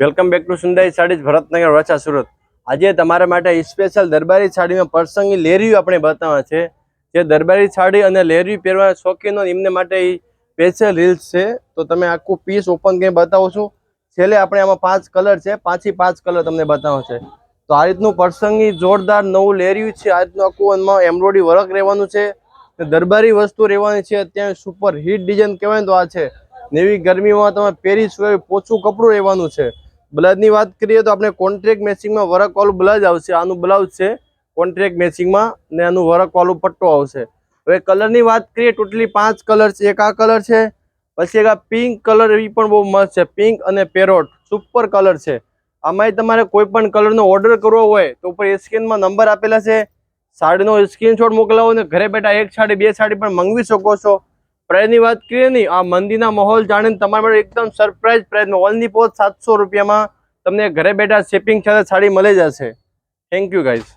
Welcome back to Sundai Sarees Bharatnagar Varachha Surat. આજે તમારા માટે સ્પેશિયલ દરબારી સાડીમાં પ્રસંગી લેરિયું આપણે બતાવવા છે। જે દરબારી સાડી અને લેરિયું પહેરવા શોખીનો એમને માટે સ્પેશિયલ રીલ્સ છે। તો તમે આખું પીસ ઓપન કરીને બતાવો છું। છેલ્લે આપણે આમાં 5 કલર છે, 5 થી 5 કલર તમને બતાવો છે। તો આ રીતનું પ્રસંગી જોરદાર નવું લેરિયું છે। આ રીતનું આખું એમ્બ્રોઇડરી વર્ક રહેવાનું છે, દરબારી વસ્તુ રહેવાની છે। અત્યારે સુપર હિટ ડિઝાઇન કહેવાય તો આ છે। નેવી ગરમીમાં તમે પહેરી શકો પોચું કપડું રહેવાનું છે। બ્લાઉઝની વાત કરીએ તો આપણે કોન્ટ્રાક્ટ મેચિંગમાં વર્ક વાળું બ્લાઉઝ આવશે। આનું બ્લાઉઝ છે કોન્ટ્રાક્ટ મેચિંગમાં ને આનું વર્ક વાળું પટ્ટો આવશે। હવે કલરની વાત કરીએ ટોટલી 5 કલર છે। એક આ કલર છે, પછી એક આ પિંક કલર, એ પણ બહુ મસ્ત છે। પિંક અને પેરોટ સુપર કલર છે। આમાં તમારે કોઈ પણ કલરનો ઓર્ડર કરવો હોય તો ઉપર સ્ક્રીનમાં નંબર આપેલા છે, સાડીનો સ્ક્રીનશોટ મોકલાવો ને ઘરે બેઠા એક સાડી બે સાડી પણ મંગાવી શકો છો। પ્રાઇસની વાત કરીએ ને, આ મંદીના માહોલ જાણીને તમારા માટે એકદમ સરપ્રાઇઝ પ્રાઇસમાં ઓનલી ફોર 700 રૂપિયામાં તમને ઘરે બેઠા શિપિંગ સાથે સાડી મળી જશે। Thank you guys.